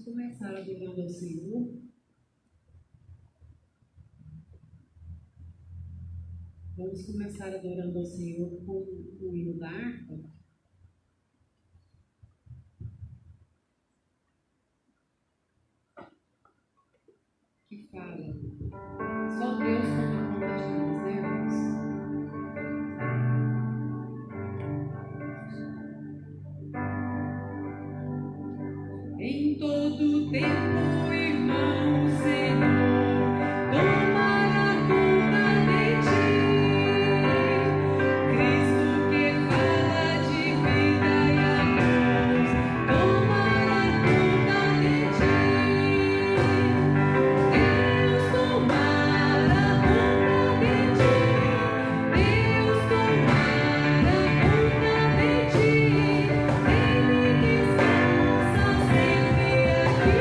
começar adorando ao Senhor. Vamos começar adorando ao Senhor com o hino da harpa. Que fala, só Deus toma conta de nós, né, irmãos? Em todo tempo, irmão, o Senhor tomará conta de ti. Cristo que fala de vida e amor tomará conta de ti. Deus tomará conta de ti. Deus tomará conta de ti. Ele descansa sempre aqui.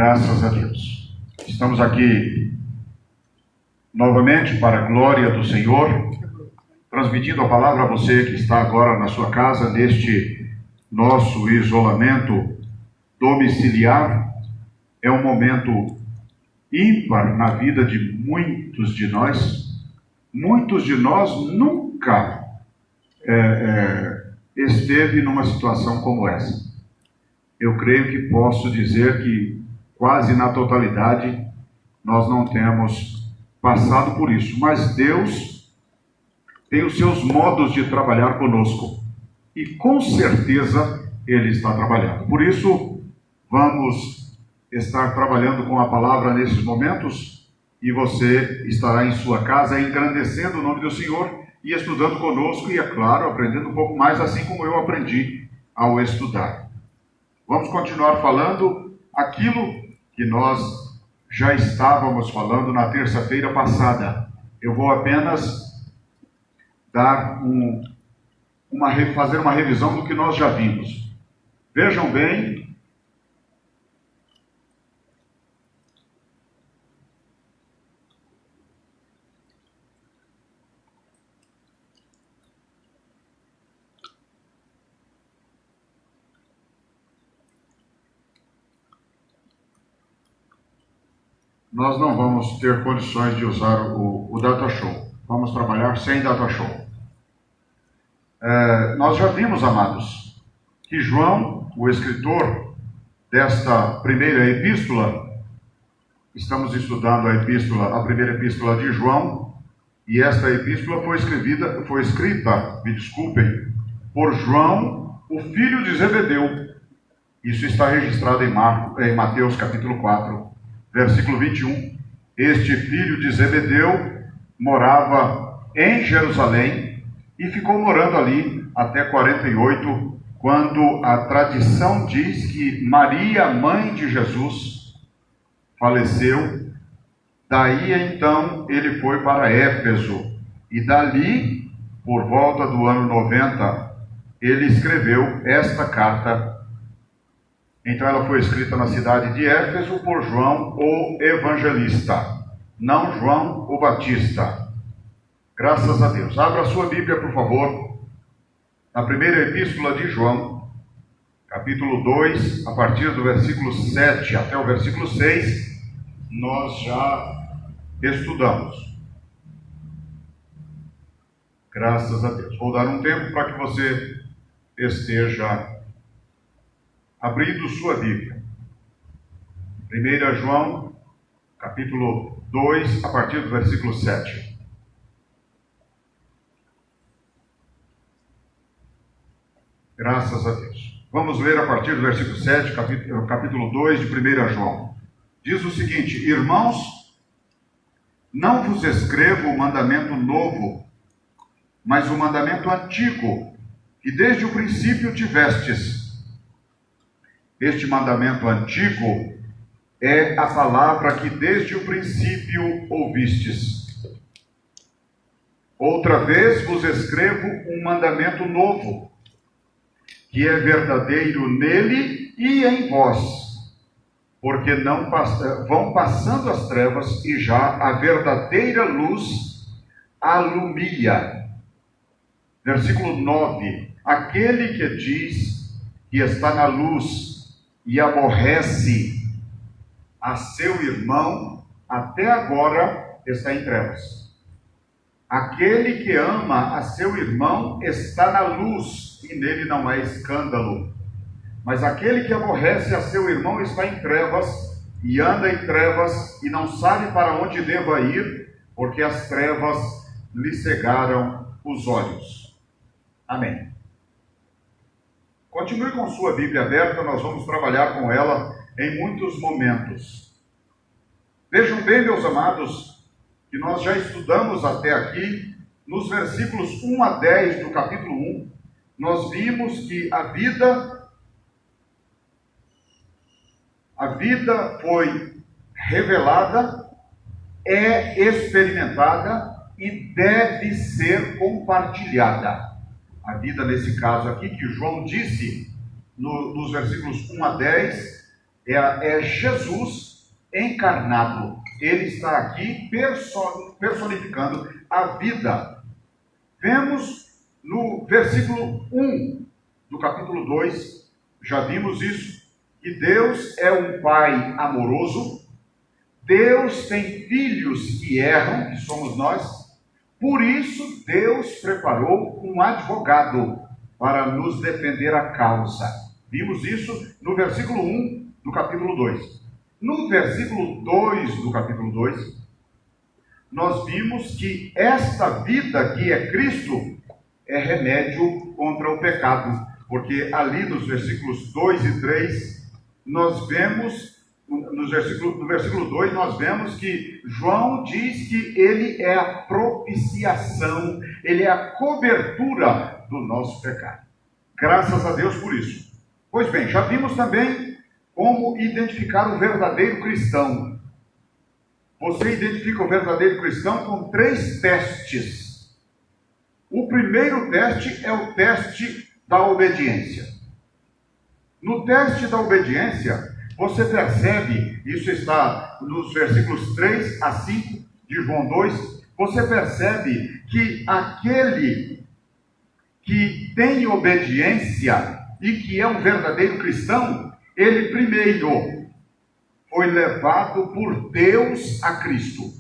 Graças a Deus. Estamos aqui novamente para a glória do Senhor, transmitindo a palavra a você que está agora na sua casa, neste nosso isolamento domiciliar. É um momento ímpar na vida de muitos de nós. Muitos de nós nunca esteve numa situação como essa. Eu creio que posso dizer que quase na totalidade nós não temos passado por isso, mas Deus tem os seus modos de trabalhar conosco e com certeza Ele está trabalhando. Por isso, vamos estar trabalhando com a palavra nesses momentos e você estará em sua casa engrandecendo o nome do Senhor e estudando conosco e, é claro, aprendendo um pouco mais, assim como eu aprendi ao estudar. Vamos continuar falando aquilo que nós já estávamos falando na terça-feira passada. Eu vou apenas dar fazer uma revisão do que nós já vimos. Vejam bem, nós não vamos ter condições de usar o Data Show. Vamos trabalhar sem Data Show. Nós já vimos, amados, que João, o escritor desta primeira epístola, estamos estudando a primeira epístola de João, e esta epístola foi escrita, me desculpem, por João, o filho de Zebedeu. Isso está registrado em Mateus capítulo 4, versículo 21. Este filho de Zebedeu morava em Jerusalém e ficou morando ali até 48, quando a tradição diz que Maria, mãe de Jesus, faleceu. Daí então ele foi para Éfeso e dali, por volta do ano 90, ele escreveu esta carta. Então ela foi escrita na cidade de Éfeso por João o Evangelista, não João o Batista. Graças a Deus. Abra a sua Bíblia, por favor, na primeira epístola de João, capítulo 2, a partir do versículo 7 até o versículo 6, nós já estudamos. Graças a Deus. Vou dar um tempo para que você esteja abrindo sua Bíblia. 1 João, capítulo 2, a partir do versículo 7. Graças a Deus. Vamos ler a partir do versículo 7, capítulo 2 de 1 João. Diz o seguinte: Irmãos, não vos escrevo o mandamento novo, mas o mandamento antigo, que desde o princípio tivestes. Este mandamento antigo é a palavra que desde o princípio ouvistes. Outra vez vos escrevo um mandamento novo, que é verdadeiro nele e em vós, porque não vão passando as trevas e já a verdadeira luz alumia. Versículo 9: Aquele que diz que está na luz e aborrece a seu irmão, até agora está em trevas. Aquele que ama a seu irmão está na luz, e nele não há escândalo. Mas aquele que aborrece a seu irmão está em trevas, e anda em trevas, e não sabe para onde deva ir, porque as trevas lhe cegaram os olhos. Amém. Continue com sua Bíblia aberta, nós vamos trabalhar com ela em muitos momentos. Vejam bem, meus amados, que nós já estudamos até aqui, nos versículos 1 a 10 do capítulo 1, nós vimos que a vida foi revelada, é experimentada e deve ser compartilhada. A vida, nesse caso aqui, que João disse nos versículos 1 a 10, é Jesus encarnado. Ele está aqui personificando a vida. Vemos no versículo 1 do capítulo 2, já vimos isso, que Deus é um Pai amoroso, Deus tem filhos que erram, que somos nós, por isso Deus preparou um advogado para nos defender a causa. Vimos isso no versículo 1 do capítulo 2. No versículo 2 do capítulo 2, nós vimos que esta vida que é Cristo é remédio contra o pecado, porque ali nos versículos 2 e 3, nós vemos, no versículo 2, nós vemos que João diz que ele é a propiciação, ele é a cobertura do nosso pecado. Graças a Deus por isso. Pois bem, já vimos também como identificar o verdadeiro cristão. Você identifica o verdadeiro cristão com 3 testes. O primeiro teste é o teste da obediência. No teste da obediência, você percebe, isso está nos versículos 3 a 5 de João 2, você percebe que aquele que tem obediência e que é um verdadeiro cristão, ele primeiro foi levado por Deus a Cristo.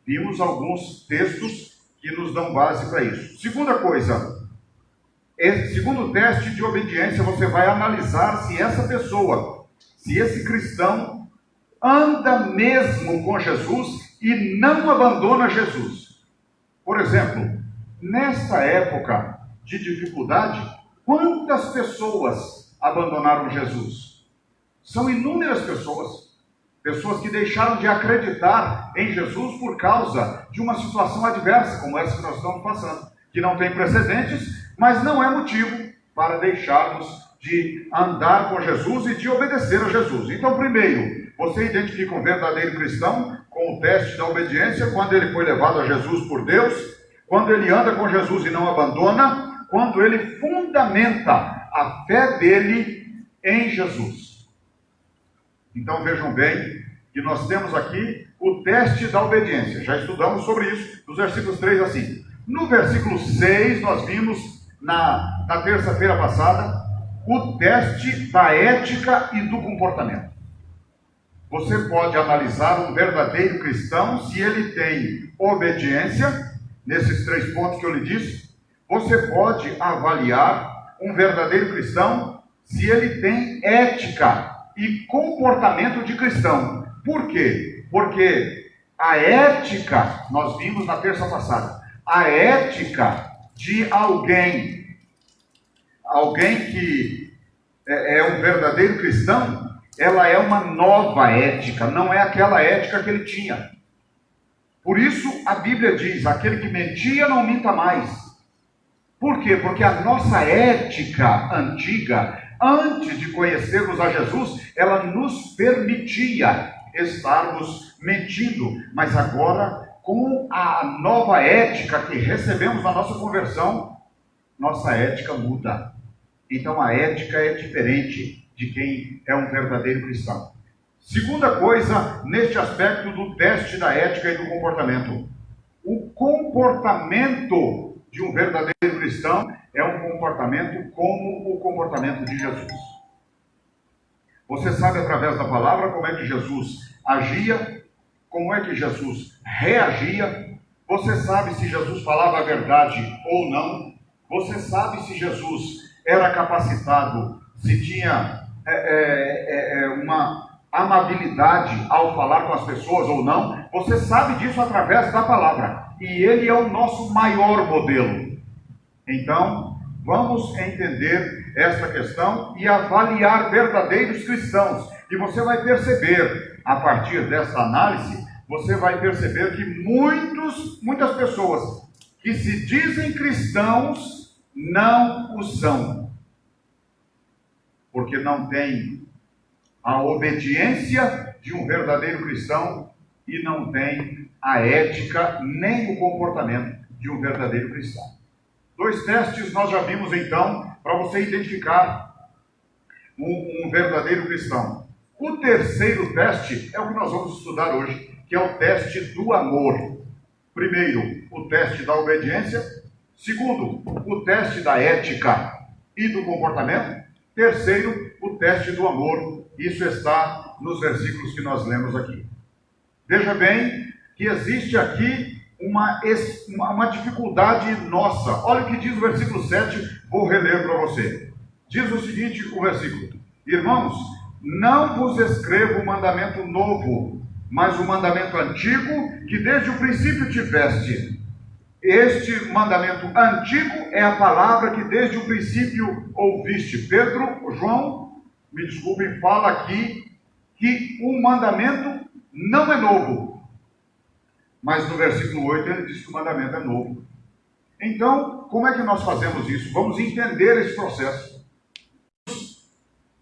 Vimos alguns textos que nos dão base para isso. Segunda coisa, esse segundo teste de obediência, você vai analisar se essa pessoa, se esse cristão anda mesmo com Jesus e não abandona Jesus. Por exemplo, nesta época de dificuldade, quantas pessoas abandonaram Jesus? São inúmeras pessoas que deixaram de acreditar em Jesus por causa de uma situação adversa, como essa que nós estamos passando, que não tem precedentes, mas não é motivo para deixarmos de andar com Jesus e de obedecer a Jesus. Então, primeiro, você identifica um verdadeiro cristão com o teste da obediência, quando ele foi levado a Jesus por Deus, quando ele anda com Jesus e não abandona, quando ele fundamenta a fé dele em Jesus. Então vejam bem que nós temos aqui o teste da obediência. Já estudamos sobre isso dos versículos 3 a 5. No versículo 6, nós vimos na terça-feira passada o teste da ética e do comportamento. Você pode analisar um verdadeiro cristão se ele tem obediência, nesses 3 pontos que eu lhe disse. Você pode avaliar um verdadeiro cristão se ele tem ética e comportamento de cristão. Por quê? Porque a ética, nós vimos na terça passada, a ética de alguém que é um verdadeiro cristão, ela é uma nova ética, não é aquela ética que ele tinha. Por isso a Bíblia diz, aquele que mentia não minta mais. Por quê? Porque a nossa ética antiga, antes de conhecermos a Jesus, ela nos permitia estarmos mentindo, mas agora, com a nova ética que recebemos na nossa conversão, nossa ética muda. Então a ética é diferente de quem é um verdadeiro cristão. Segunda coisa, neste aspecto do teste da ética e do comportamento. O comportamento de um verdadeiro cristão é um comportamento como o comportamento de Jesus. Você sabe através da palavra como é que Jesus agia, como é que Jesus reagia. Você sabe se Jesus falava a verdade ou não. Você sabe se Jesus era capacitado, se tinha uma amabilidade ao falar com as pessoas ou não. Você sabe disso através da palavra. E ele é o nosso maior modelo. Então, vamos entender esta questão e avaliar verdadeiros cristãos. E você vai perceber, a partir dessa análise, você vai perceber que muitas pessoas que se dizem cristãos não o são. Porque não têm a obediência de um verdadeiro cristão e não tem a ética nem o comportamento de um verdadeiro cristão. 2 testes nós já vimos então para você identificar um verdadeiro cristão. O terceiro teste é o que nós vamos estudar hoje, que é o teste do amor. Primeiro, o teste da obediência. Segundo, o teste da ética e do comportamento. Terceiro, o teste do amor. Isso está nos versículos que nós lemos aqui. Veja bem que existe aqui uma dificuldade nossa. Olha o que diz o versículo 7, vou reler para você. Diz o seguinte, o versículo: irmãos, não vos escrevo um mandamento novo, mas um mandamento antigo que desde o princípio tiveste. Este mandamento antigo é a palavra que desde o princípio ouviste. Pedro, João, me desculpem, fala aqui que um mandamento não é novo. Mas no versículo 8 ele diz que o mandamento é novo. Então, como é que nós fazemos isso? Vamos entender esse processo.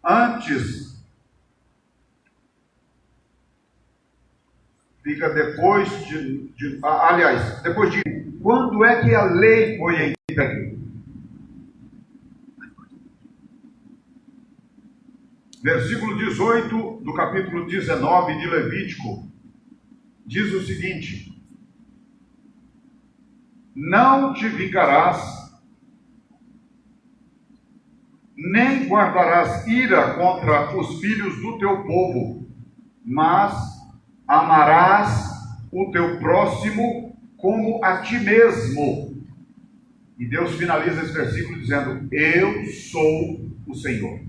Antes, fica depois depois de quando é que a lei foi entregue? Versículo 18 do capítulo 19 de Levítico diz o seguinte: não te vingarás, nem guardarás ira contra os filhos do teu povo, mas amarás o teu próximo como a ti mesmo. E Deus finaliza esse versículo dizendo: eu sou o Senhor.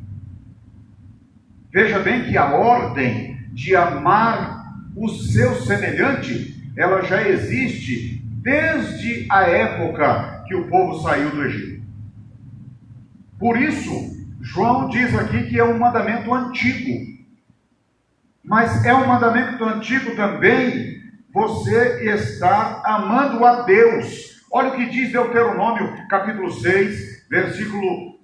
Veja bem que a ordem de amar o seu semelhante, ela já existe desde a época que o povo saiu do Egito. Por isso, João diz aqui que é um mandamento antigo. Mas é um mandamento antigo também você estar amando a Deus. Olha o que diz Deuteronômio, capítulo 6, versículo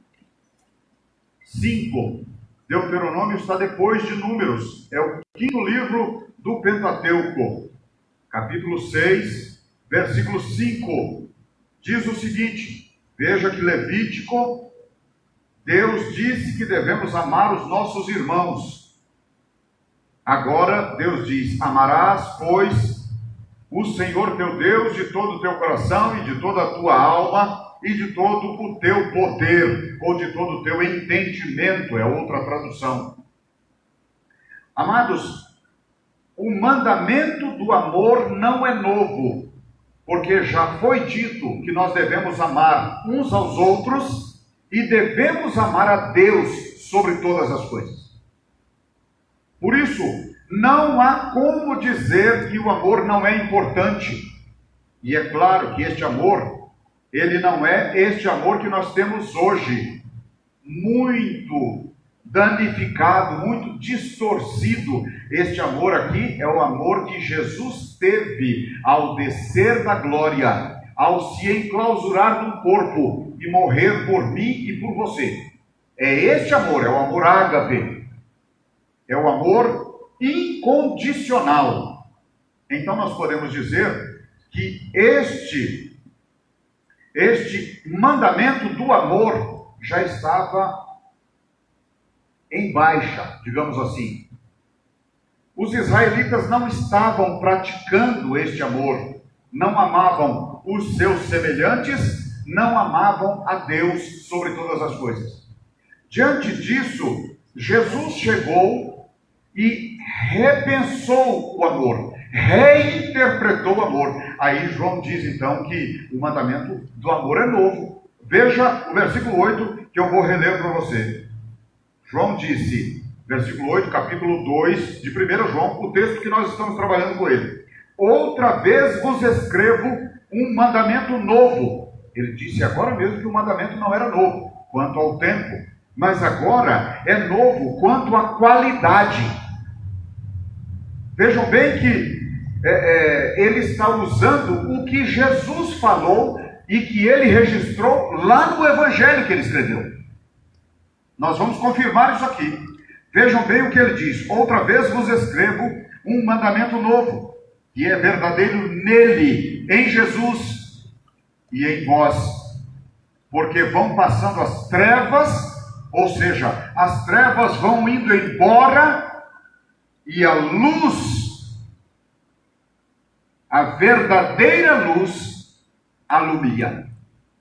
5. Deuteronômio está depois de Números. É o quinto livro do Pentateuco. Capítulo 6, versículo 5. Diz o seguinte: veja que Levítico, Deus disse que devemos amar os nossos irmãos. Agora Deus diz: amarás, pois, o Senhor teu Deus de todo o teu coração e de toda a tua alma e de todo o teu poder, ou de todo o teu entendimento, é outra tradução. Amados, o mandamento do amor não é novo, porque já foi dito que nós devemos amar uns aos outros e devemos amar a Deus sobre todas as coisas. Por isso, não há como dizer que o amor não é importante. E é claro que este amor, ele não é este amor que nós temos hoje, muito danificado, muito distorcido. Este amor aqui é o amor que Jesus teve ao descer da glória, ao se enclausurar num corpo e morrer por mim e por você. É este amor, é o amor ágape. É o amor incondicional. Então nós podemos dizer que este mandamento do amor já estava em baixa, digamos assim. Os israelitas não estavam praticando este amor, não amavam os seus semelhantes, não amavam a Deus sobre todas as coisas. Diante disso, Jesus chegou e repensou o amor, reinterpretou o amor. Aí João diz então que o mandamento do amor é novo. Veja o versículo 8 que eu vou reler para você. João disse, versículo 8, capítulo 2 de 1 João, o texto que nós estamos trabalhando com ele: outra vez vos escrevo um mandamento novo. Ele disse agora mesmo que o mandamento não era novo quanto ao tempo, mas agora é novo quanto à qualidade. Vejam bem que ele está usando o que Jesus falou e que ele registrou lá no Evangelho que ele escreveu. Nós vamos confirmar isso aqui. Vejam bem o que ele diz: outra vez vos escrevo um mandamento novo, que é verdadeiro nele, em Jesus e em vós, porque vão passando as trevas, ou seja, as trevas vão indo embora e a luz, a verdadeira luz, alumia.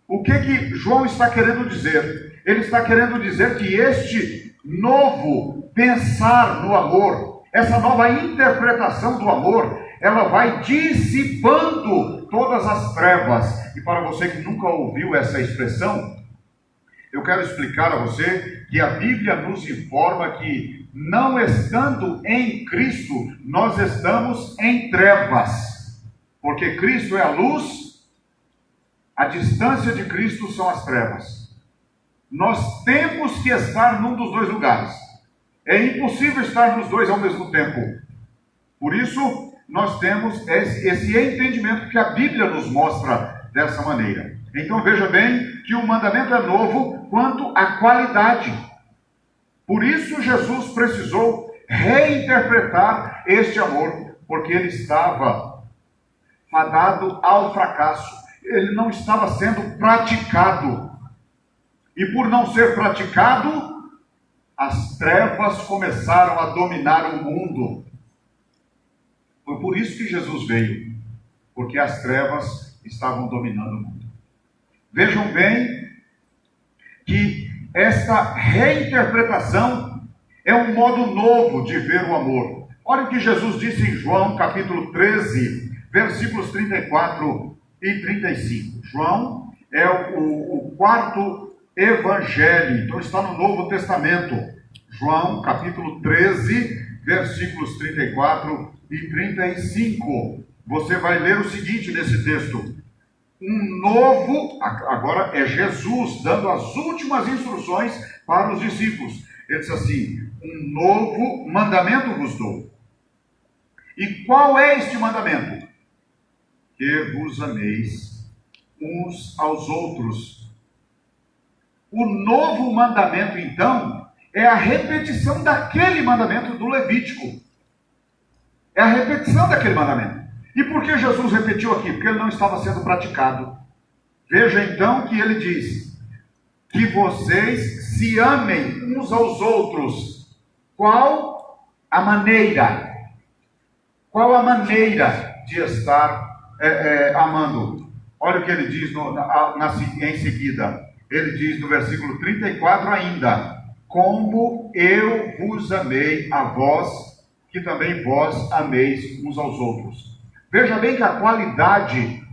O que João está querendo dizer? Ele está querendo dizer que este novo pensar no amor, essa nova interpretação do amor, ela vai dissipando todas as trevas. E para você que nunca ouviu essa expressão, eu quero explicar a você que a Bíblia nos informa que, não estando em Cristo, nós estamos em trevas. Porque Cristo é a luz, a distância de Cristo são as trevas. Nós temos que estar num dos dois lugares. É impossível estar nos dois ao mesmo tempo. Por isso, nós temos esse entendimento que a Bíblia nos mostra dessa maneira. Então veja bem que o mandamento é novo quanto à qualidade. Por isso Jesus precisou reinterpretar este amor, porque ele estava fadado ao fracasso. Ele não estava sendo praticado. E por não ser praticado, as trevas começaram a dominar o mundo. Foi por isso que Jesus veio, porque as trevas estavam dominando o mundo. Vejam bem que esta reinterpretação é um modo novo de ver o amor. Olha o que Jesus disse em João capítulo 13, versículos 34 e 35. João é o quarto evangelho, então está no Novo Testamento. João capítulo 13, versículos 34 e 35. Você vai ler o seguinte nesse texto: um novo, agora é Jesus dando as últimas instruções para os discípulos. Ele diz assim: um novo mandamento vos dou. E qual é este mandamento? Que vos ameis uns aos outros. O novo mandamento, então, é a repetição daquele mandamento do Levítico. É a repetição daquele mandamento. E por que Jesus repetiu aqui? Porque ele não estava sendo praticado. Veja então que ele diz: que vocês se amem uns aos outros. Qual a maneira? Qual a maneira de estar amando? Olha o que ele diz em seguida. Ele diz no versículo 34 ainda: como eu vos amei a vós, que também vós ameis uns aos outros. Veja bem que a qualidade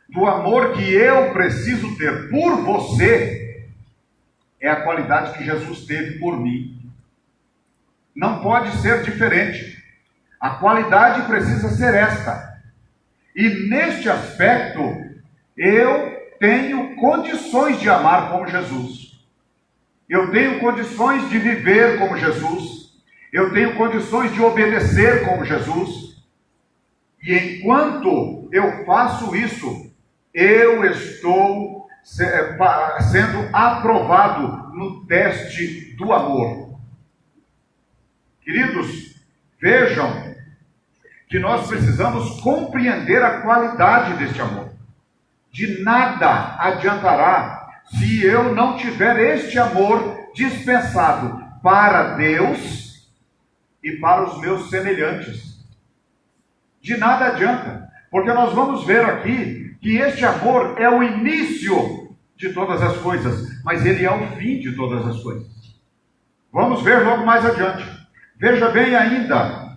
do amor que eu preciso ter por você é a qualidade que Jesus teve por mim. Não pode ser diferente. A qualidade precisa ser esta. E neste aspecto, eu tenho condições de amar como Jesus. Eu tenho condições de viver como Jesus. Eu tenho condições de obedecer como Jesus. E enquanto eu faço isso, eu estou sendo aprovado no teste do amor. Queridos, vejam que nós precisamos compreender a qualidade deste amor. De nada adiantará se eu não tiver este amor dispensado para Deus e para os meus semelhantes. De nada adianta, porque nós vamos ver aqui que este amor é o início de todas as coisas, mas ele é o fim de todas as coisas. Vamos ver logo mais adiante. Veja bem ainda,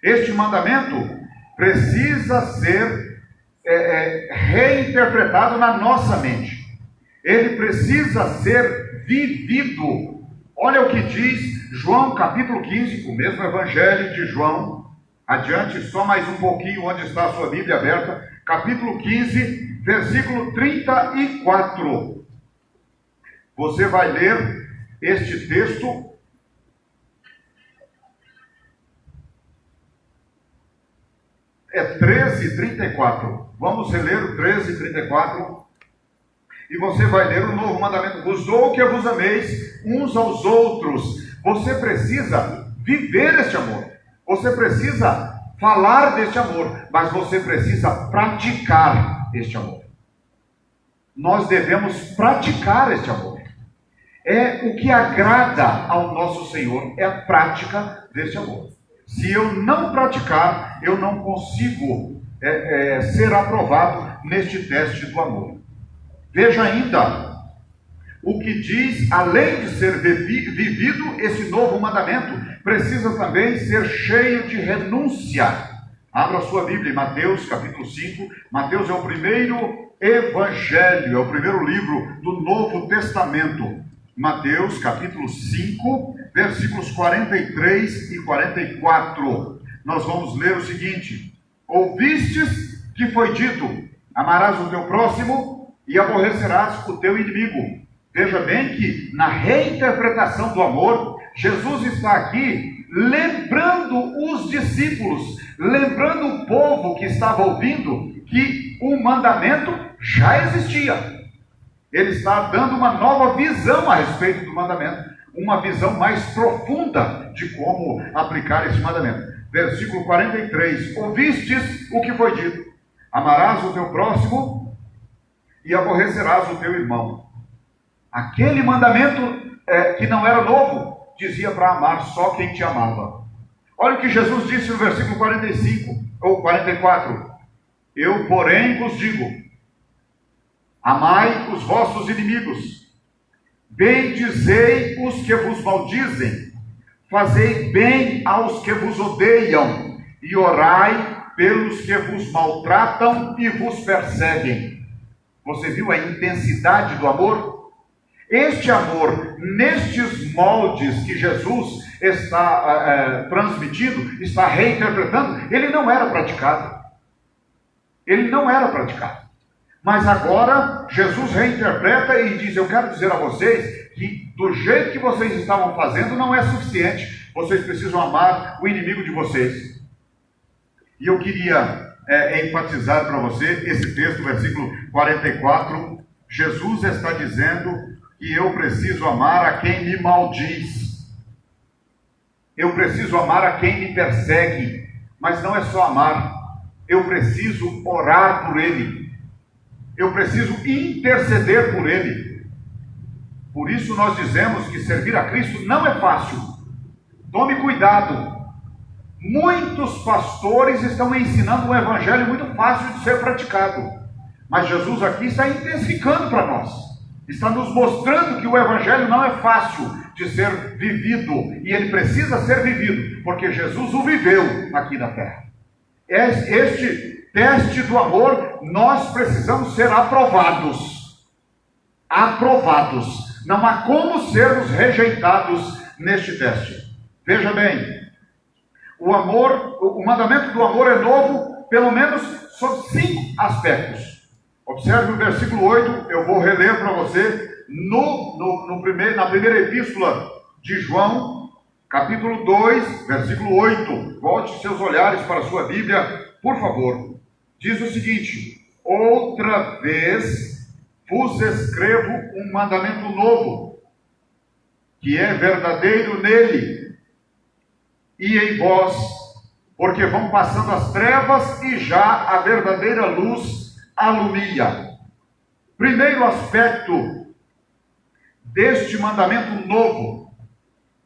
este mandamento precisa ser reinterpretado na nossa mente. Ele precisa ser vivido. Olha o que diz João capítulo 15, o mesmo evangelho de João. Adiante, só mais um pouquinho, onde está a sua Bíblia aberta. Capítulo 15, versículo 34. Você vai ler este texto. É 13:34. Vamos reler o 13:34. E você vai ler o novo mandamento: vos dou que vos ameis uns aos outros. Você precisa viver este amor. Você precisa falar deste amor, mas você precisa praticar este amor. Nós devemos praticar este amor. É o que agrada ao nosso Senhor, é a prática deste amor. Se eu não praticar, eu não consigo ser aprovado neste teste do amor. Veja ainda o que diz, além de ser vivido esse novo mandamento, precisa também ser cheio de renúncia. Abra sua Bíblia em Mateus capítulo 5. Mateus é o primeiro evangelho, é o primeiro livro do Novo Testamento. Mateus capítulo 5, versículos 43 e 44. Nós vamos ler o seguinte: ouvistes que foi dito, amarás o teu próximo e aborrecerás o teu inimigo. Veja bem que na reinterpretação do amor, Jesus está aqui lembrando os discípulos, lembrando o povo que estava ouvindo que o mandamento já existia. Ele está dando uma nova visão a respeito do mandamento, uma visão mais profunda de como aplicar esse mandamento. Versículo 43: ouvistes o que foi dito, amarás o teu próximo e aborrecerás o teu irmão. Aquele mandamento que não era novo, dizia para amar só quem te amava. Olha o que Jesus disse no versículo 45 ou 44: eu, porém, vos digo, amai os vossos inimigos, bendizei os que vos maldizem, fazei bem aos que vos odeiam, e orai pelos que vos maltratam e vos perseguem. Você viu a intensidade do amor? Este amor, nestes moldes que Jesus está transmitindo, está reinterpretando, ele não era praticado. Ele não era praticado. Mas agora, Jesus reinterpreta e diz: eu quero dizer a vocês que do jeito que vocês estavam fazendo não é suficiente. Vocês precisam amar o inimigo de vocês. E eu queria enfatizar para você esse texto, versículo 44. Jesus está dizendo que eu preciso amar a quem me maldiz. Eu preciso amar a quem me persegue. Mas não é só amar. Eu preciso orar por ele. Eu preciso interceder por ele. Por isso nós dizemos que servir a Cristo não é fácil. Tome cuidado. Muitos pastores estão ensinando um evangelho muito fácil de ser praticado. Mas Jesus aqui está intensificando para nós. Está nos mostrando que o evangelho não é fácil de ser vivido. E ele precisa ser vivido, porque Jesus o viveu aqui na terra. Este teste do amor, nós precisamos ser aprovados. Aprovados. Não há como sermos rejeitados neste teste. Veja bem, o mandamento do amor é novo, pelo menos sob 5 aspectos. Observe o versículo 8, eu vou reler para você, na primeira epístola de João, capítulo 2, versículo 8. Volte seus olhares para a sua Bíblia, por favor. Diz o seguinte: outra vez vos escrevo um mandamento novo, que é verdadeiro nele e em vós, porque vão passando as trevas e já a verdadeira luz alumia. Primeiro aspecto deste mandamento novo,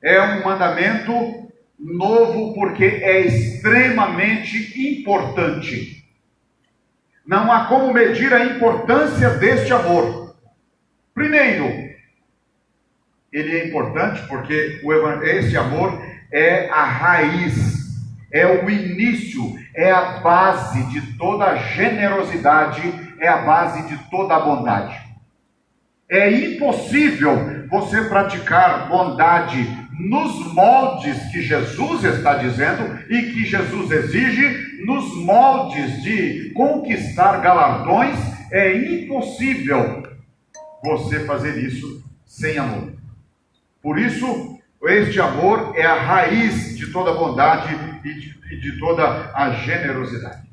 é um mandamento novo porque é extremamente importante. Não há como medir a importância deste amor. Primeiro, ele é importante porque esse amor é a raiz, é o início, é a base de toda a generosidade, é a base de toda a bondade. É impossível você praticar bondade nos moldes que Jesus está dizendo e que Jesus exige, nos moldes de conquistar galardões. É impossível você fazer isso sem amor. Por isso, este amor é a raiz de toda a bondade e de toda a generosidade.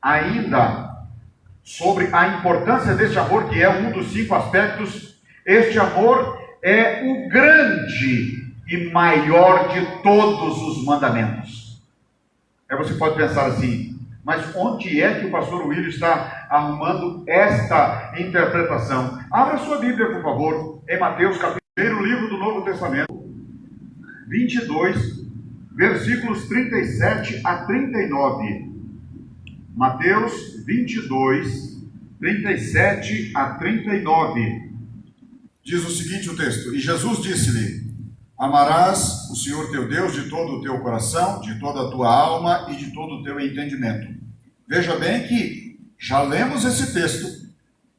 Ainda sobre a importância deste amor, que é um dos 5 aspectos, este amor é o grande e maior de todos os mandamentos. Aí você pode pensar assim: mas onde é que o pastor William está arrumando esta interpretação? Abra sua Bíblia, por favor, em Mateus capítulo Primeiro livro do Novo Testamento, 22, versículos 37 a 39. Mateus 22, 37 a 39. Diz o seguinte o texto: E Jesus disse-lhe: Amarás o Senhor teu Deus de todo o teu coração, de toda a tua alma e de todo o teu entendimento. Veja bem que já lemos esse texto.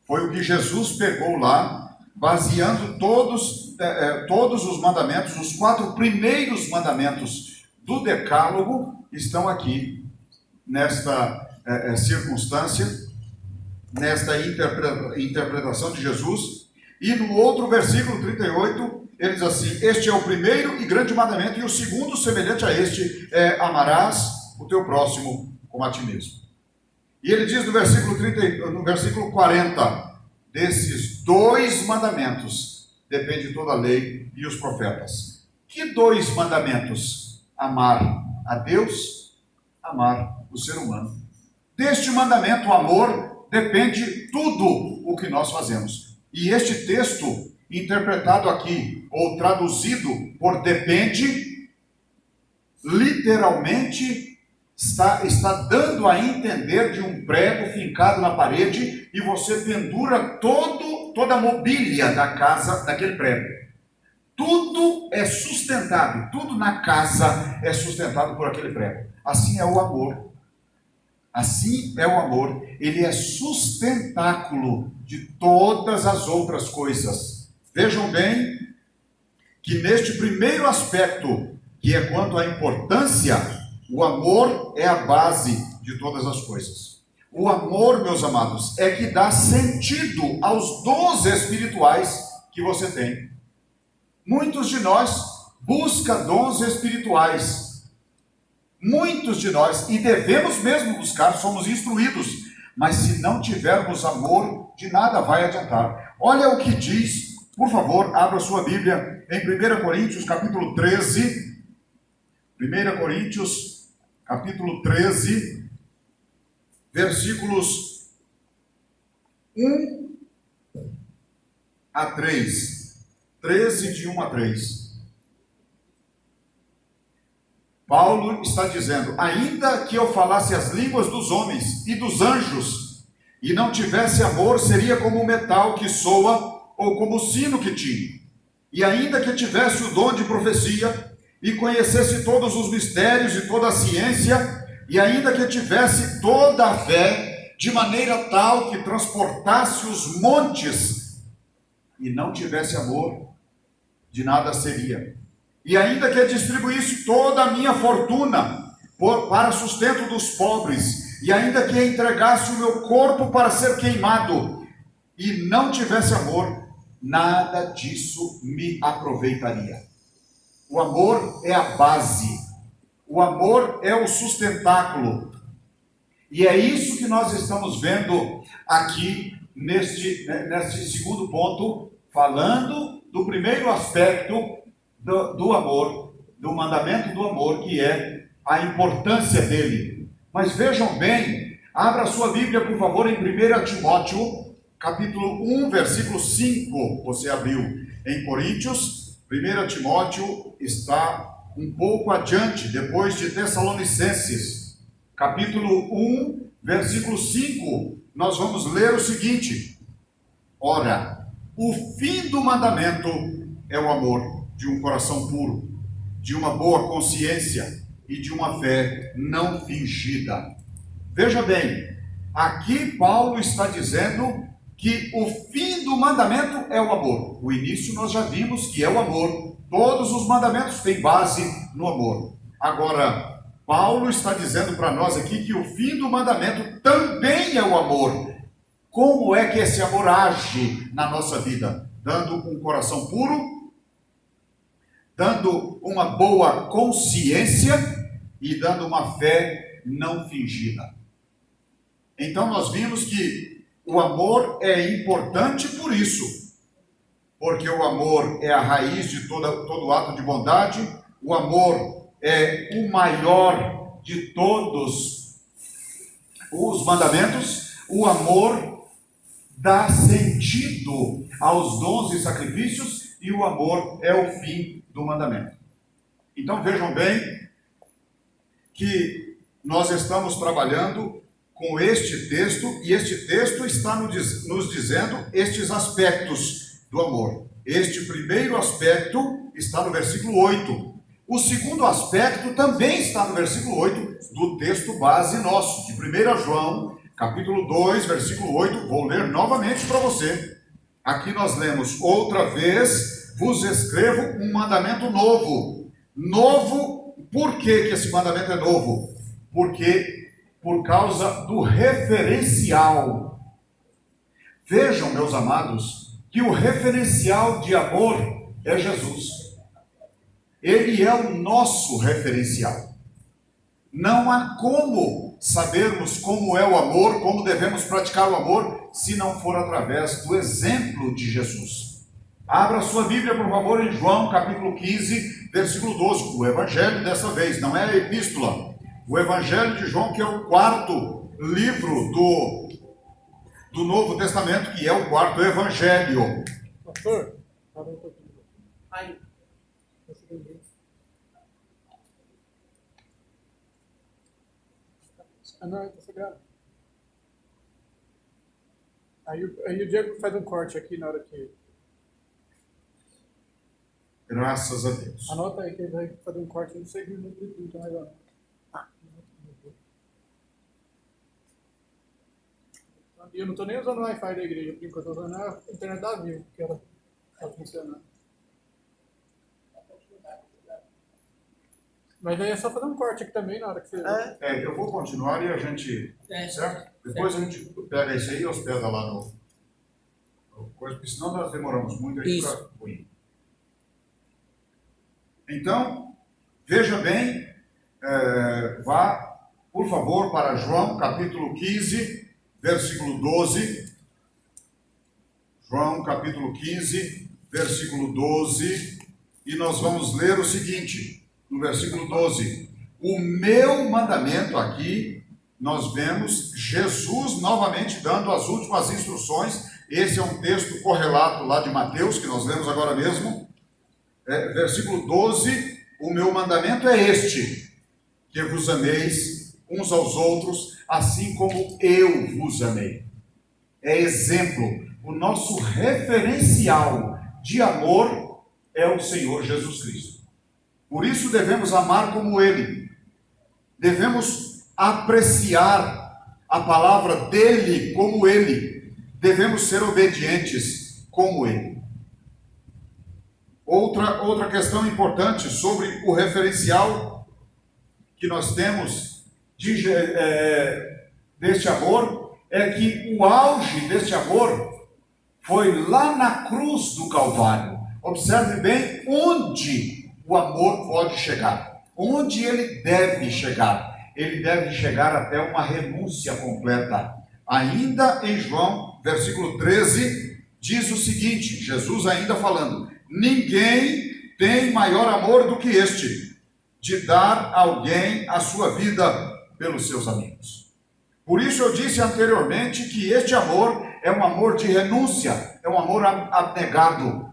Foi o que Jesus pegou lá, baseando todos os mandamentos. Os 4 primeiros mandamentos do Decálogo estão aqui, nesta circunstância, nesta interpretação de Jesus. E no outro versículo 38, ele diz assim: Este é o primeiro e grande mandamento, e o segundo, semelhante a este, é: amarás o teu próximo como a ti mesmo. E ele diz no versículo 40, desses 2 mandamentos depende toda a lei e os profetas. Que 2 mandamentos? Amar a Deus, amar o ser humano. Deste mandamento, o amor, depende tudo o que nós fazemos. E este texto, interpretado aqui, ou traduzido por depende, literalmente está dando a entender de um prego fincado na parede e você pendura toda a mobília da casa daquele prego. Tudo é sustentado, tudo na casa é sustentado por aquele prego. Assim é o amor. Assim é o amor. Ele é sustentáculo de todas as outras coisas. Vejam bem que neste primeiro aspecto, que é quanto à importância, o amor é a base de todas as coisas. O amor, meus amados, é que dá sentido aos dons espirituais que você tem. Muitos de nós buscam dons espirituais. Muitos de nós, e devemos mesmo buscar, somos instruídos. Mas se não tivermos amor, de nada vai adiantar. Olha o que diz, por favor, abra sua Bíblia em 1 Coríntios, capítulo 13. 1 Coríntios, capítulo 13, versículos 1 a 3. 13, de 1 a 3. Paulo está dizendo: ainda que eu falasse as línguas dos homens e dos anjos, e não tivesse amor, seria como o metal que soa, ou como o sino que tine. E ainda que tivesse o dom de profecia, e conhecesse todos os mistérios e toda a ciência, e ainda que tivesse toda a fé, de maneira tal que transportasse os montes, e não tivesse amor, de nada seria. E ainda que distribuísse toda a minha fortuna para sustento dos pobres, e ainda que entregasse o meu corpo para ser queimado, e não tivesse amor, nada disso me aproveitaria. O amor é a base, o amor é o sustentáculo, e é isso que nós estamos vendo aqui neste segundo ponto, falando do primeiro aspecto do amor, do mandamento do amor, que é a importância dele. Mas vejam bem, abra sua Bíblia, por favor, em 1 Timóteo, capítulo 1, versículo 5, você abriu em Coríntios. 1 Timóteo está um pouco adiante, depois de Tessalonicenses, capítulo 1, versículo 5, nós vamos ler o seguinte: ora, o fim do mandamento é o amor, de um coração puro, de uma boa consciência e de uma fé não fingida. Veja bem, aqui Paulo está dizendo que o fim do mandamento é o amor. O início nós já vimos que é o amor. Todos os mandamentos têm base no amor. Agora, Paulo está dizendo para nós aqui que o fim do mandamento também é o amor. Como é que esse amor age na nossa vida? Dando um coração puro, dando uma boa consciência e dando uma fé não fingida. Então nós vimos que o amor é importante por isso, porque o amor é a raiz de todo ato de bondade, o amor é o maior de todos os mandamentos, o amor dá sentido aos dons e sacrifícios, e o amor é o fim do mandamento. Então vejam bem que nós estamos trabalhando com este texto, e este texto está nos dizendo estes aspectos do amor. Este primeiro aspecto está no versículo 8. O segundo aspecto também está no versículo 8 do texto base nosso, de 1 João, capítulo 2, versículo 8. Vou ler novamente para você. Aqui nós lemos: outra vez vos escrevo um mandamento novo. Novo, por que esse mandamento é novo? Porque por causa do referencial. Vejam, meus amados, que o referencial de amor é Jesus. Ele é o nosso referencial. Não há como sabermos como é o amor, como devemos praticar o amor, se não for através do exemplo de Jesus. Abra sua Bíblia, por favor, em João, capítulo 15, versículo 12. O Evangelho dessa vez, não é a Epístola. O Evangelho de João, que é o quarto livro do Novo Testamento, que é o quarto Evangelho. Pastor, para um pouquinho. Aí. Não, você grava. Aí o Diego faz um corte aqui na hora que... Graças a Deus. Anota aí que ele vai fazer um corte de 6 minutos de tudo. Então, aí, e eu não estou nem usando o Wi-Fi da igreja, por enquanto eu estou usando a internet da Vivo, que ela está funcionando. Mas aí é só fazer um corte aqui também na hora que você... Eu vou continuar e a gente... certo? Depois a gente pega isso aí e hospeda lá no coisa, porque senão nós demoramos muito aí para ruim. Então, veja bem, vá, por favor, para João, capítulo 15, versículo 12. João, capítulo 15, versículo 12. E nós vamos ler o seguinte... No versículo 12, o meu mandamento aqui, nós vemos Jesus novamente dando as últimas instruções. Esse é um texto correlato lá de Mateus, que nós lemos agora mesmo. Versículo 12, o meu mandamento é este, que vos ameis uns aos outros, assim como eu vos amei. É exemplo, o nosso referencial de amor é o Senhor Jesus Cristo. Por isso devemos amar como Ele. Devemos apreciar a palavra dEle como Ele. Devemos ser obedientes como Ele. Outra questão importante sobre o referencial que nós temos deste amor é que o auge deste amor foi lá na cruz do Calvário. Observe bem onde o amor pode chegar, onde ele deve chegar. Ele deve chegar até uma renúncia completa. Ainda em João, versículo 13, diz o seguinte, Jesus ainda falando: ninguém tem maior amor do que este, de dar alguém a sua vida pelos seus amigos. Por isso eu disse anteriormente que este amor é um amor de renúncia, é um amor abnegado.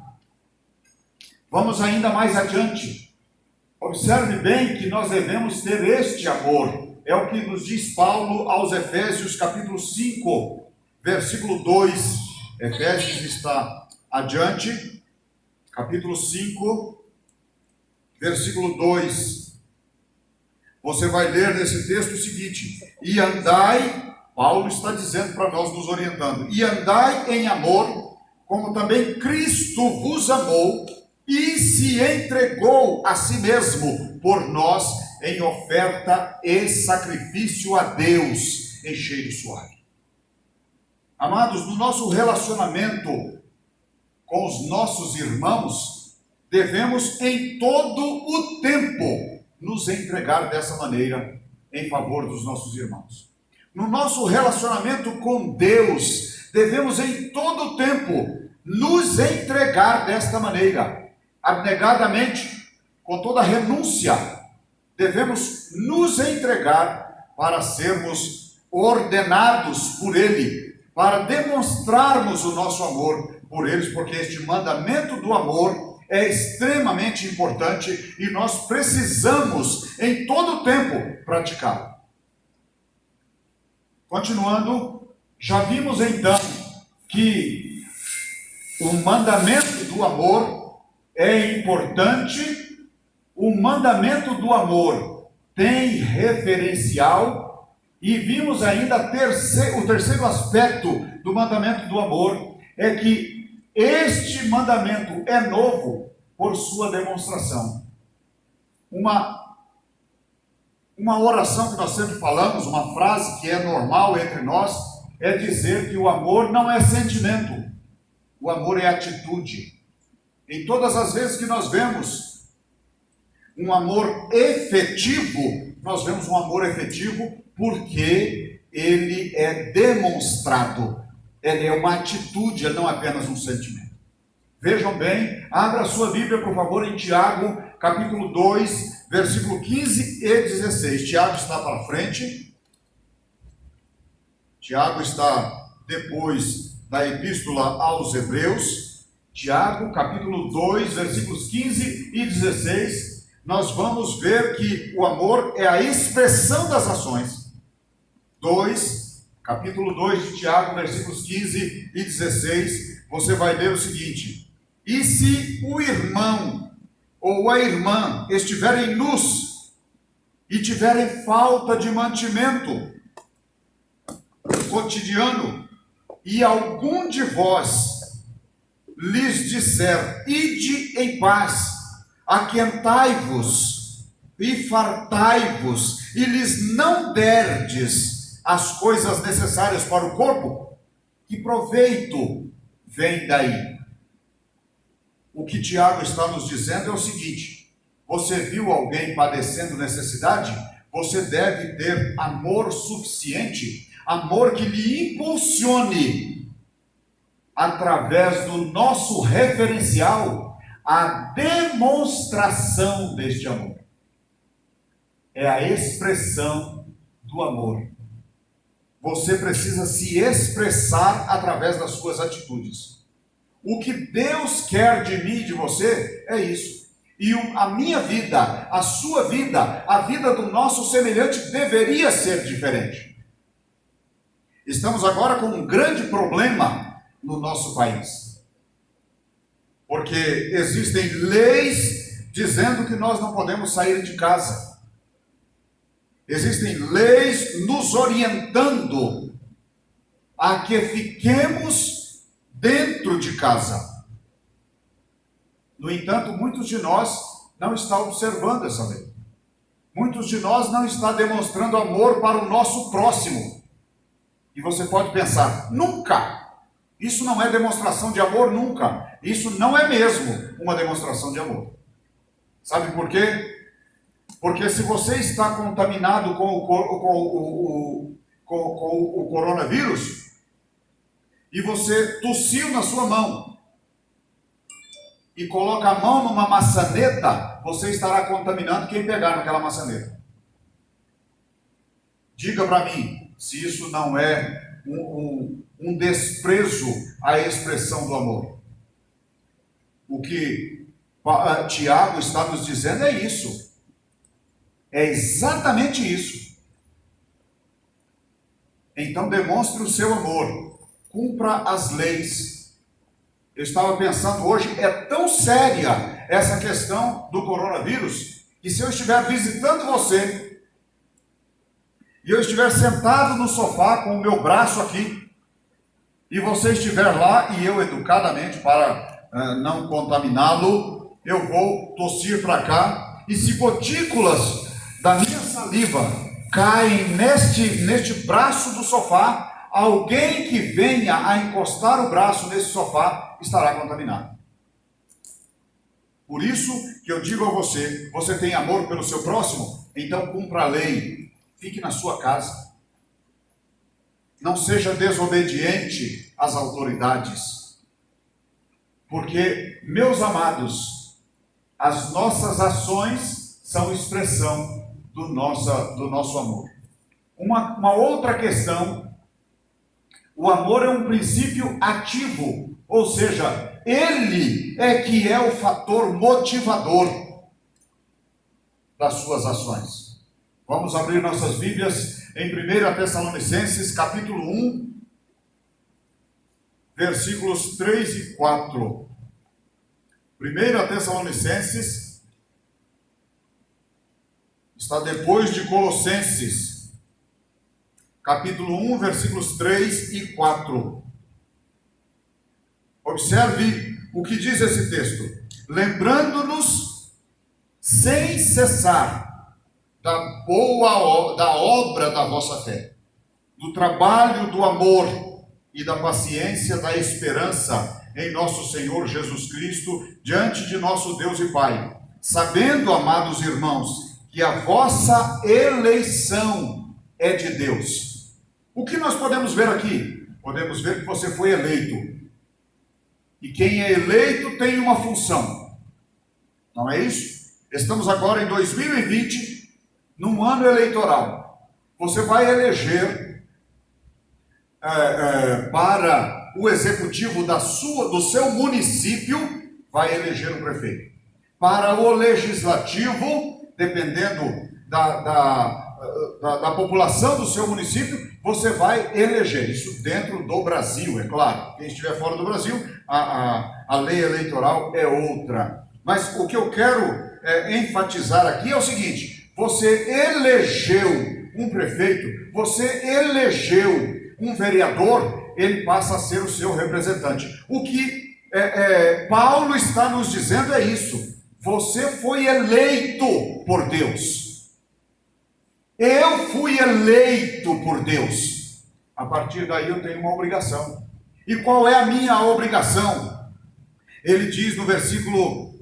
Vamos ainda mais adiante. Observe bem que nós devemos ter este amor. É o que nos diz Paulo aos Efésios, capítulo 5, versículo 2. Efésios está adiante. Capítulo 5, versículo 2. Você vai ler nesse texto o seguinte: e andai, Paulo está dizendo para nós, nos orientando, e andai em amor, como também Cristo vos amou, e se entregou a si mesmo por nós em oferta e sacrifício a Deus em cheiro suave. Amados, no nosso relacionamento com os nossos irmãos, devemos em todo o tempo nos entregar dessa maneira em favor dos nossos irmãos. No nosso relacionamento com Deus, devemos em todo o tempo nos entregar desta maneira, abnegadamente, com toda renúncia. Devemos nos entregar para sermos ordenados por Ele, para demonstrarmos o nosso amor por eles, porque este mandamento do amor é extremamente importante e nós precisamos, em todo o tempo, praticá-lo. Continuando, já vimos então que o mandamento do amor é importante, o mandamento do amor tem referencial, e vimos ainda o terceiro aspecto do mandamento do amor, é que este mandamento é novo por sua demonstração. Uma oração que nós sempre falamos, uma frase que é normal entre nós, é dizer que o amor não é sentimento, o amor é atitude. Em todas as vezes que nós vemos um amor efetivo, nós vemos um amor efetivo porque ele é demonstrado, ele é uma atitude, é não apenas um sentimento. Vejam bem, abra sua Bíblia, por favor, em Tiago, capítulo 2, versículo 15 e 16. Tiago está para frente. Tiago está depois da Epístola aos Hebreus. Tiago, capítulo 2, versículos 15 e 16. Nós vamos ver que o amor é a expressão das ações. Capítulo 2 de Tiago, versículos 15 e 16. Você vai ler o seguinte: e se o irmão ou a irmã estiverem nus e tiverem falta de mantimento cotidiano, e algum de vós lhes disser: ide em paz, aquentai-vos e fartai-vos, e lhes não derdes as coisas necessárias para o corpo, que proveito vem daí? O que Tiago está nos dizendo é o seguinte: você viu alguém padecendo necessidade? Você deve ter amor suficiente, amor que lhe impulsione, através do nosso referencial, a demonstração deste amor. É a expressão do amor. Você precisa se expressar através das suas atitudes. O que Deus quer de mim e de você é isso. E a minha vida, a sua vida, a vida do nosso semelhante deveria ser diferente. Estamos agora com um grande problema no nosso país. Porque existem leis dizendo que nós não podemos sair de casa. Existem leis nos orientando a que fiquemos dentro de casa. No entanto, muitos de nós não estão observando essa lei. Muitos de nós não estão demonstrando amor para o nosso próximo. E você pode pensar: nunca! Isso não é demonstração de amor, nunca. Isso não é mesmo uma demonstração de amor. Sabe por quê? Porque se você está contaminado com o coronavírus, e você tossiu na sua mão, e coloca a mão numa maçaneta, você estará contaminando quem pegar naquela maçaneta. Diga para mim se isso não é um desprezo à expressão do amor. O que Tiago está nos dizendo é isso. É exatamente isso. Então demonstre o seu amor. Cumpra as leis. Eu estava pensando hoje, é tão séria essa questão do coronavírus, que se eu estiver visitando você, e eu estiver sentado no sofá com o meu braço aqui, e você estiver lá, e eu educadamente, para não contaminá-lo, eu vou tossir para cá, e se gotículas da minha saliva caem neste braço do sofá, alguém que venha a encostar o braço nesse sofá estará contaminado. Por isso que eu digo a você: você tem amor pelo seu próximo? Então cumpra a lei, fique na sua casa. Não seja desobediente às autoridades. Porque, meus amados, as nossas ações são expressão do nosso amor. Uma outra questão: o amor é um princípio ativo Ou seja, Ele é que é o fator motivador das suas ações. Vamos abrir nossas Bíblias em 1 Tessalonicenses, capítulo 1, versículos 3 e 4. 1 Tessalonicenses está depois de Colossenses, capítulo 1, versículos 3 e 4. Observe o que diz esse texto: lembrando-nos sem cessar da obra da vossa fé, do trabalho do amor e da paciência da esperança em nosso Senhor Jesus Cristo, diante de nosso Deus e Pai, sabendo, amados irmãos, que a vossa eleição é de Deus. O que nós podemos ver aqui? Podemos ver que você foi eleito. E quem é eleito tem uma função. Não é isso? Estamos agora em 2020, num ano eleitoral. Você vai eleger para o executivo do seu município, vai eleger um prefeito. Para o legislativo, dependendo da população do seu município, você vai eleger. Isso dentro do Brasil, é claro. Quem estiver fora do Brasil, a lei eleitoral é outra. Mas o que eu quero enfatizar aqui é o seguinte: você elegeu um prefeito, você elegeu um vereador, ele passa a ser o seu representante. O que Paulo está nos dizendo é isso: você foi eleito por Deus. Eu fui eleito por Deus. A partir daí eu tenho uma obrigação. E qual é a minha obrigação? Ele diz no versículo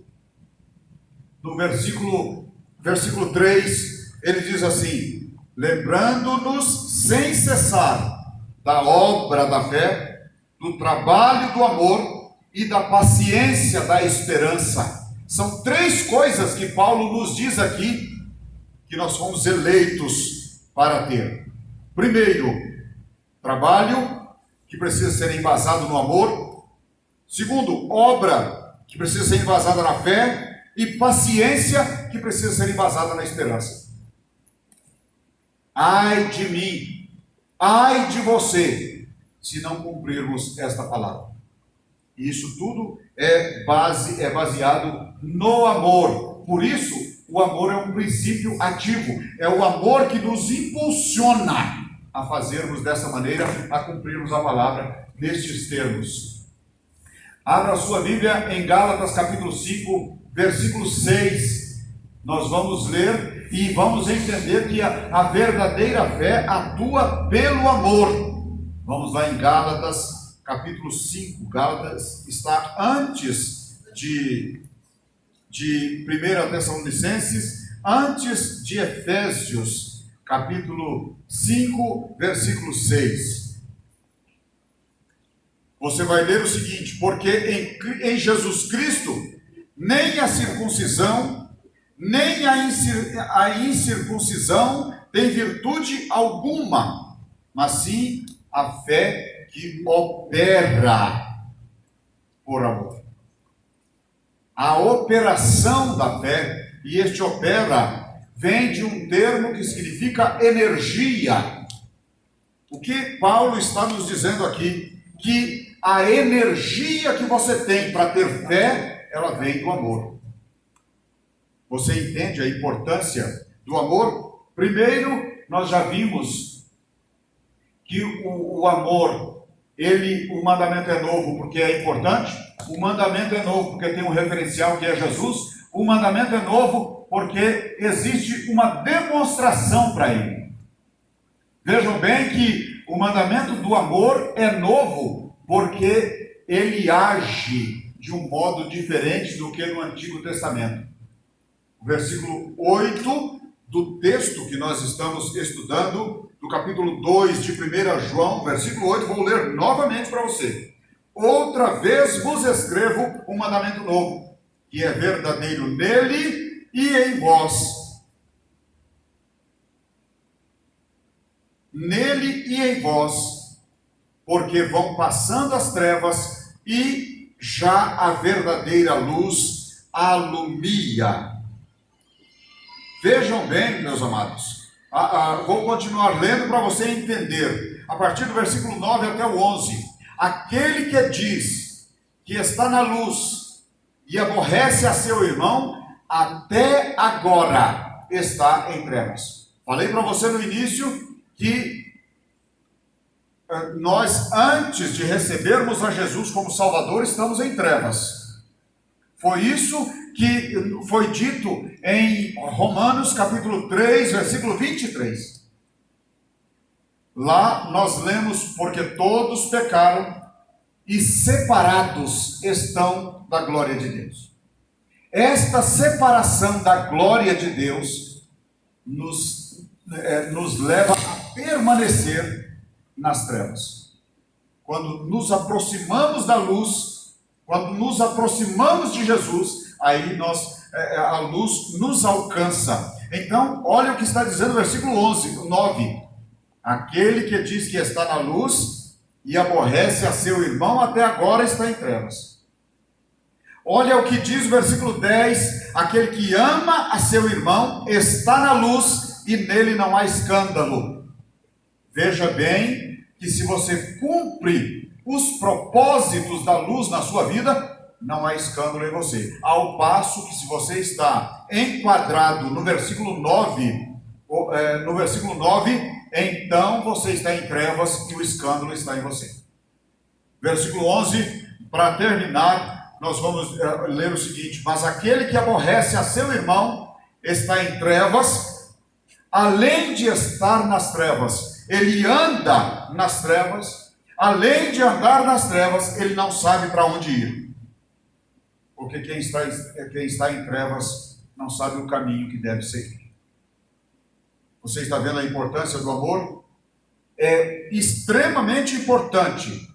3, ele diz assim: lembrando-nos sem cessar da obra da fé, do trabalho do amor e da paciência da esperança. São três coisas que Paulo nos diz aqui, que nós fomos eleitos para ter. Primeiro, trabalho, que precisa ser embasado no amor. Segundo, obra, que precisa ser embasada na fé. E paciência, que precisa ser embasada na esperança. Ai de mim, ai de você, se não cumprirmos esta palavra. E isso tudo é baseado no amor. Por isso, o amor é um princípio ativo. É o amor que nos impulsiona a fazermos dessa maneira, a cumprirmos a palavra nestes termos. Abra a sua Bíblia em Gálatas capítulo 5, versículo 6. Nós vamos ler e vamos entender que a verdadeira fé atua pelo amor. Vamos lá em Gálatas capítulo 5. Gálatas está antes de 1 Tessalonicenses, antes de Efésios, capítulo 5, versículo 6. Você vai ler o seguinte: porque em Jesus Cristo, nem a circuncisão, nem a incircuncisão tem virtude alguma, mas sim a fé que opera por amor. A operação da fé, e este opera, vem de um termo que significa energia. O que Paulo está nos dizendo aqui? Que a energia que você tem para ter fé, ela vem do amor. Você entende a importância do amor? Primeiro, nós já vimos que o amor, o mandamento é novo porque é importante. O mandamento é novo porque tem um referencial que é Jesus. O mandamento é novo porque existe uma demonstração para ele. Vejam bem que o mandamento do amor é novo porque ele age de um modo diferente do que no Antigo Testamento. O versículo 8 do texto que nós estamos estudando, do capítulo 2 de 1 João, versículo 8, vou ler novamente para você. Outra vez vos escrevo um mandamento novo, que é verdadeiro nele e em vós. Nele e em vós, porque vão passando as trevas e já a verdadeira luz alumia. Vejam bem, meus amados, vou continuar lendo para você entender, a partir do versículo 9 até o 11. Aquele que diz que está na luz e aborrece a seu irmão, até agora está em trevas. Falei para você no início que nós, antes de recebermos a Jesus como Salvador, estamos em trevas. Foi isso que foi dito em Romanos capítulo 3, versículo 23. Lá nós lemos: porque todos pecaram e separados estão da glória de Deus. Esta separação da glória de Deus nos leva a permanecer nas trevas. Quando nos aproximamos da luz, quando nos aproximamos de Jesus, aí a luz nos alcança. Então, olha o que está dizendo o versículo 9. Aquele que diz que está na luz e aborrece a seu irmão, até agora está em trevas. Olha o que diz o versículo 10. Aquele que ama a seu irmão está na luz e nele não há escândalo. Veja bem que se você cumpre os propósitos da luz na sua vida, não há escândalo em você. Ao passo que se você está enquadrado no versículo 9, então você está em trevas e o escândalo está em você. Versículo 11, para terminar, nós vamos ler o seguinte: mas aquele que aborrece a seu irmão está em trevas, além de estar nas trevas, ele anda nas trevas, além de andar nas trevas, ele não sabe para onde ir. Porque quem está em trevas não sabe o caminho que deve seguir. Você está vendo a importância do amor? É extremamente importante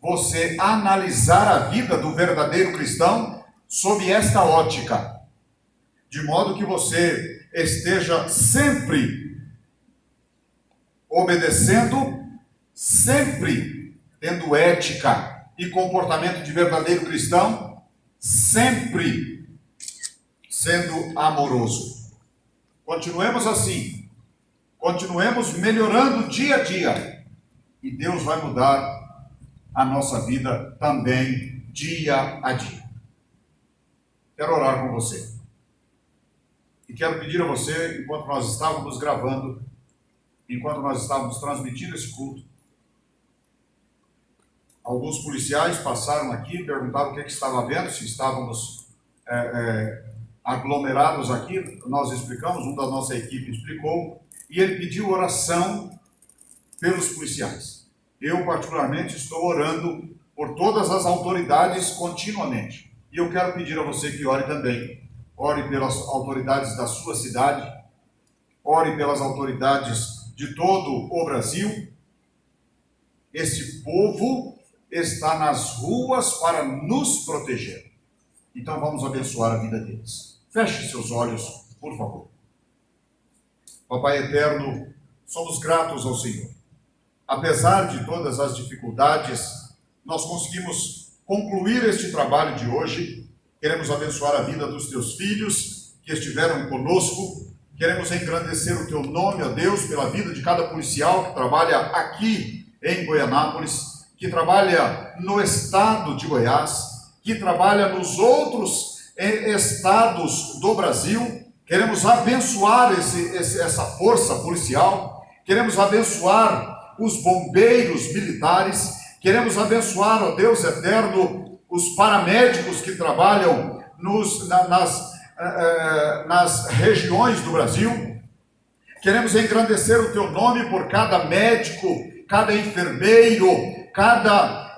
você analisar a vida do verdadeiro cristão sob esta ótica, de modo que você esteja sempre obedecendo, sempre tendo ética e comportamento de verdadeiro cristão, sempre sendo amoroso. Continuemos assim, continuemos melhorando dia a dia, e Deus vai mudar a nossa vida também dia a dia. Quero orar com você. E quero pedir a você, enquanto nós estávamos gravando, enquanto nós estávamos transmitindo esse culto, alguns policiais passaram aqui, perguntaram o que estava havendo, se estávamos aglomerados aqui. Nós explicamos, um da nossa equipe explicou, e ele pediu oração pelos policiais. Eu, particularmente, estou orando por todas as autoridades continuamente. E eu quero pedir a você que ore também. Ore pelas autoridades da sua cidade, ore pelas autoridades de todo o Brasil. Esse povo está nas ruas para nos proteger. Então vamos abençoar a vida deles. Feche seus olhos, por favor. Papai eterno, somos gratos ao Senhor. Apesar de todas as dificuldades, nós conseguimos concluir este trabalho de hoje. Queremos abençoar a vida dos teus filhos que estiveram conosco. Queremos engrandecer o teu nome, ó Deus, pela vida de cada policial que trabalha aqui em Goianápolis, que trabalha no estado de Goiás, que trabalha nos outros estados do Brasil. Queremos abençoar essa força policial, queremos abençoar os bombeiros militares, queremos abençoar, ó Deus eterno, os paramédicos que trabalham nas regiões do Brasil. Queremos engrandecer o teu nome por cada médico, cada enfermeiro, cada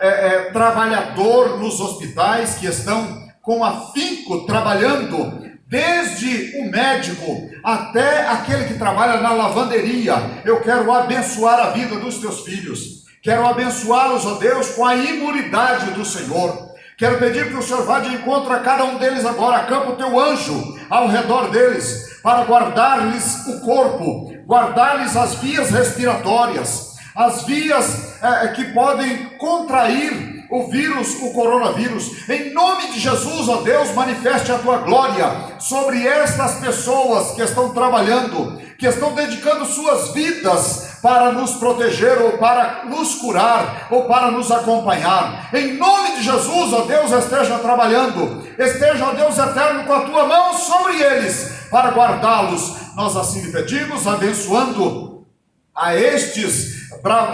trabalhador nos hospitais que estão com afinco trabalhando, desde o médico até aquele que trabalha na lavanderia. Eu quero abençoar a vida dos teus filhos, quero abençoá-los, ó Deus, com a imunidade do Senhor. Quero pedir que o Senhor vá de encontro a cada um deles agora, acampa o teu anjo ao redor deles, para guardar-lhes o corpo, guardar-lhes as vias respiratórias, as vias que podem contrair o vírus, o coronavírus. Em nome de Jesus, ó Deus, manifeste a tua glória sobre estas pessoas que estão trabalhando, que estão dedicando suas vidas para nos proteger, ou para nos curar, ou para nos acompanhar. Em nome de Jesus, ó Deus, esteja trabalhando, esteja, ó Deus eterno, com a tua mão sobre eles, para guardá-los. Nós assim lhe pedimos, abençoando a estes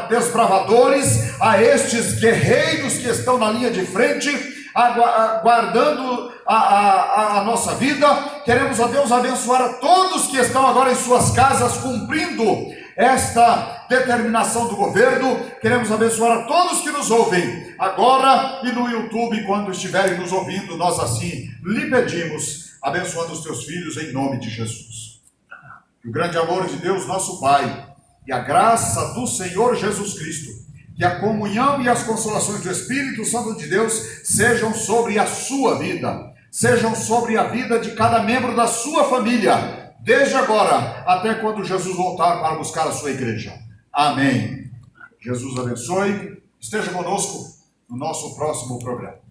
desbravadores, a estes guerreiros que estão na linha de frente, aguardando a nossa vida. Queremos, ó Deus, abençoar a todos que estão agora em suas casas, cumprindo esta determinação do governo. Queremos abençoar a todos que nos ouvem agora e no YouTube, quando estiverem nos ouvindo. Nós assim lhe pedimos, abençoando os teus filhos em nome de Jesus. Que o grande amor de Deus, nosso Pai, e a graça do Senhor Jesus Cristo, que a comunhão e as consolações do Espírito Santo de Deus sejam sobre a sua vida, sejam sobre a vida de cada membro da sua família, desde agora até quando Jesus voltar para buscar a sua igreja. Amém. Jesus abençoe. Esteja conosco no nosso próximo programa.